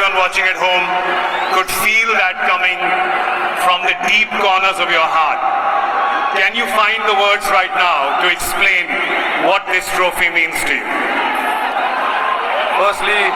everyone watching at home could feel that coming from the deep corners of your heart. Can you find the words right now to explain what this trophy means to you? Firstly,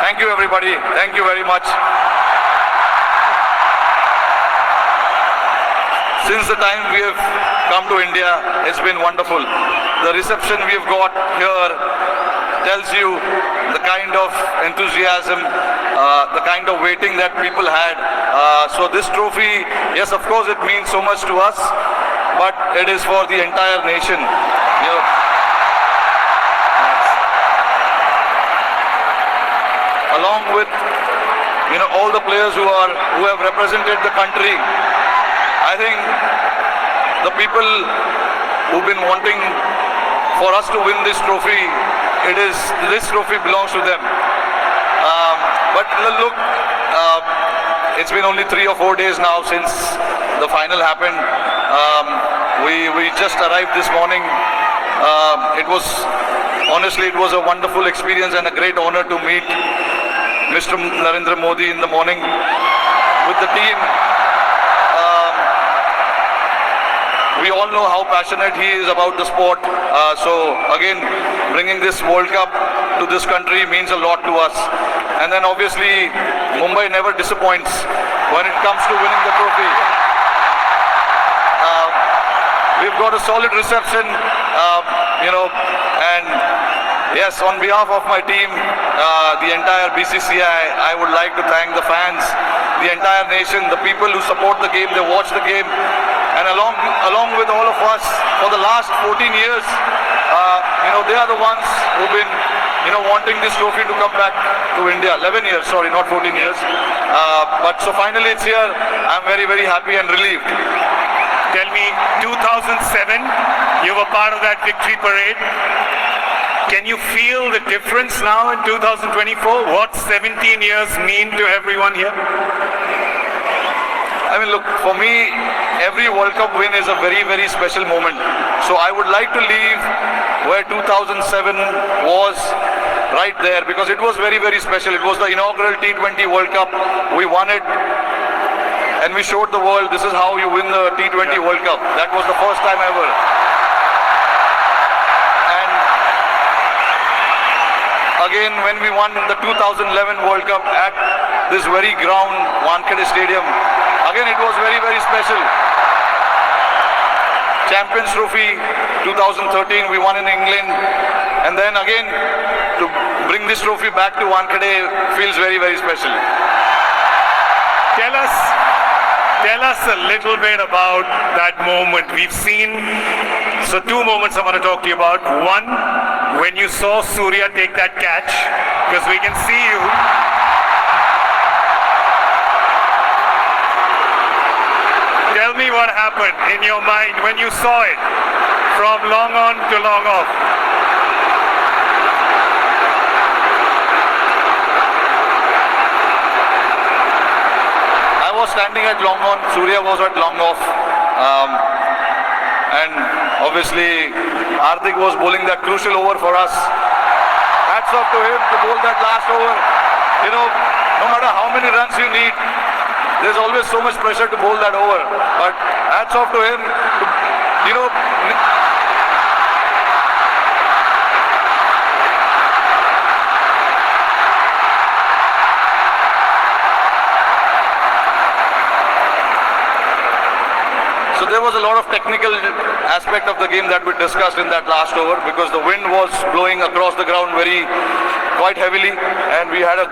thank you everybody. Thank you very much. Since the time we have come to India, it's been wonderful. The reception we have got here tells you the kind of enthusiasm, the kind of waiting that people had. So this trophy, yes, of course, it means so much to us, but it is for the entire nation. You know, along with all the players who have represented the country. I think the people who've been wanting for us to win this trophy, this trophy belongs to them. But look, it's been only 3 or 4 days now since the final happened. We just arrived this morning. Honestly, it was a wonderful experience and a great honor to meet Mr. Narendra Modi in the morning with the team. We all know how passionate he is about the sport. So again, bringing this World Cup to this country means a lot to us. And then obviously, Mumbai never disappoints when it comes to winning the trophy. We've got a solid reception, and yes, on behalf of my team, the entire BCCI, I would like to thank the fans, the entire nation, the people who support the game, they watch the game, and along with all of us for the last 14 years, they are the ones who've been, wanting this trophy to come back to India. 11 years, sorry, not 14 years. But so finally it's here. I'm very, very happy and relieved. Tell me, 2007, you were part of that victory parade. Can you feel the difference now in 2024? What 17 years mean to everyone here? I mean, look, for me, every World Cup win is a very, very special moment. So I would like to leave where 2007 was, right there, because it was very, very special. It was the inaugural T20 World Cup. We won it. And we showed the world this is how you win the T20 World Cup. That was the first time ever. And again, when we won the 2011 World Cup at this very ground, Wankhede Stadium, again it was very, very special. Champions Trophy 2013, we won in England. And then again, to bring this trophy back to Wankhede feels very, very special. Tell us a little bit about that moment. We've seen, so 2 moments I want to talk to you about. One, when you saw Surya take that catch, because we can see you. Tell me what happened in your mind when you saw it from long on to long off. I was standing at long on, Surya was at long off, and obviously Hardik was bowling that crucial over for us. Hats off to him to bowl that last over. No matter how many runs you need, there's always so much pressure to bowl that over. But hats off to him. So So there was a lot of technical aspect of the game that we discussed in that last over because the wind was blowing across the ground quite heavily, and we had a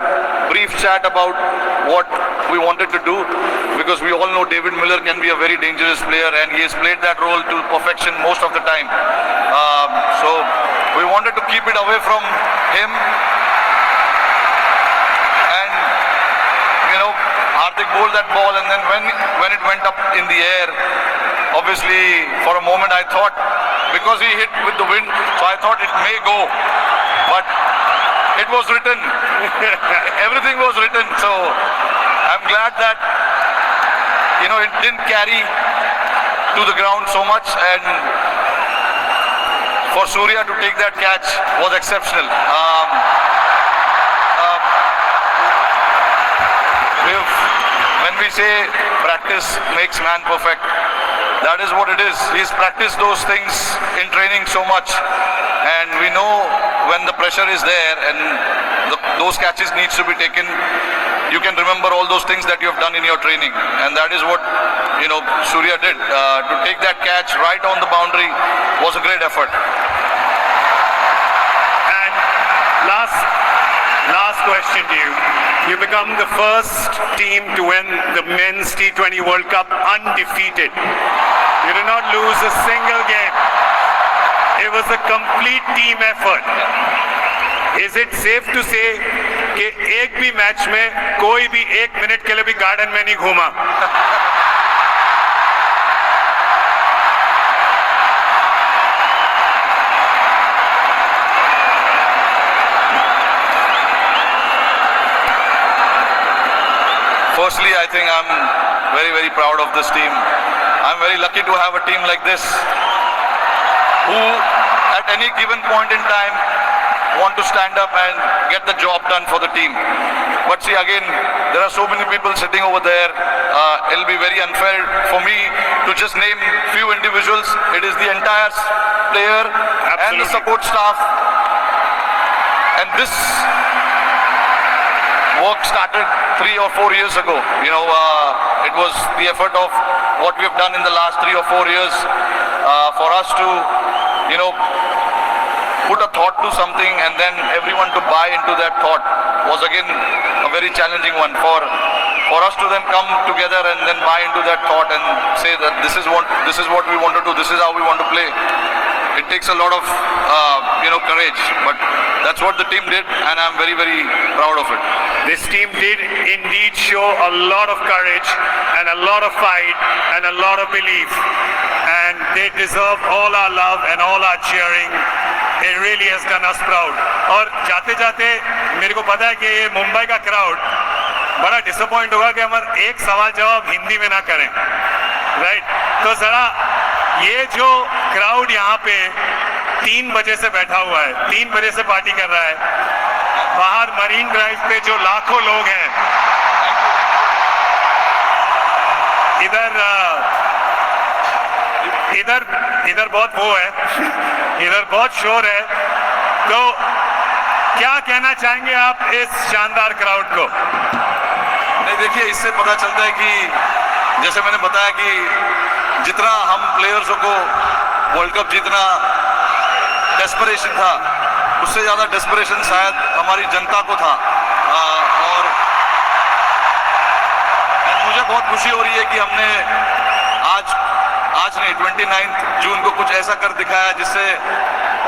brief chat about what we wanted to do because we all know David Miller can be a very dangerous player and he has played that role to perfection most of the time. So we wanted to keep it away from him, and Hardik bowled that ball, and then when it went up in the air, obviously for a moment I thought, because he hit with the wind, so I thought it may go, but it was written. Everything was written, so I'm glad that it didn't carry to the ground so much, and for Surya to take that catch was exceptional. When we say practice makes man perfect, that is what it is. He's practiced those things in training so much, and we know when the pressure is there and those catches needs to be taken, you can remember all those things that you have done in your training, and that is what Surya did. To take that catch right on the boundary was a great effort. And last question to you. You become the first team to win the Men's T20 World Cup undefeated. You did not lose a single game. It was a complete team effort. Is it safe to say कि एक भी match में कोई भी 1 minute के लिए भी garden में नहीं घूमा? Firstly, I think I'm very, very proud of this team. I'm very lucky to have a team like this who at any given point in time want to stand up and get the job done for the team. But see, again, there are so many people sitting over there. It'll be very unfair for me to just name few individuals. It is the entire player and the support staff. And this work started 3 or 4 years ago. It was the effort of what we have done in the last 3 or 4 years for us to, put a thought to something and then everyone to buy into that thought was again a very challenging one. For us to then come together and then buy into that thought and say that this is what we want to do, this is how we want to play. It takes a lot of courage, but that's what the team did, and I'm very, very proud of it. This team did indeed show a lot of courage and a lot of fight and a lot of belief, and they deserve all our love and all our cheering. It really has done us proud. और जाते जाते मेरे को पता है कि ये मुंबई का क्राउड बड़ा डिसअपॉइंट होगा कि हम एक सवाल जवाब हिंदी में ना करें, राइट? तो जरा ये जो क्राउड यहाँ पे 3 बजे से बैठा हुआ है, 3 बजे से पार्टी कर रहा है, बाहर मरीन ड्राइव पे जो लाखों लोग हैं, इधर बहुत वो है, इधर बहुत शोर है, तो क्या कहना चाहेंगे आप इस शानदार क्राउड को? नहीं, देखिए, इससे पता चलता है कि जैसे मैंने बताया कि जितना हम प्लेयर्सों को वर्ल्ड कप जीतना डेस्परेशन था, उससे ज्यादा डेस्परेशन शायद हमारी जनता को था। और मुझे बहुत खुशी हो रही है कि हमने आज नहीं 29 जून को कुछ ऐसा कर दिखाया जिससे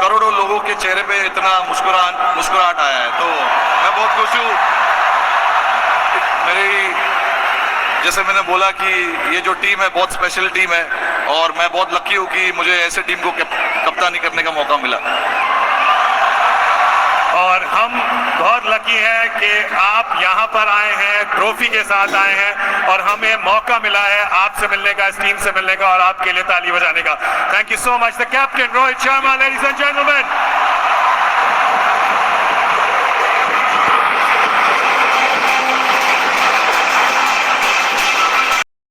करोड़ों लोगों के चेहरे पे इतना मुस्कुराहट आया है। तो मैं बहुत खुश हूँ। जैसे मैंने बोला कि ये जो टीम है बहुत स्पेशल टीम है और मैं बहुत लकी हूँ कि मुझे ऐसे टीम को कप्तानी करने का मौका मिला। और हम बहुत लकी हैं कि आप यहाँ पर आए हैं, ट्रॉफी के साथ आए हैं और हमें मौका मिला है आपसे मिलने का, इस टीम से मिलने का और आपके लिए ताली बजाने का। Thank you so much the captain Rohit Sharma, ladies and gentleman.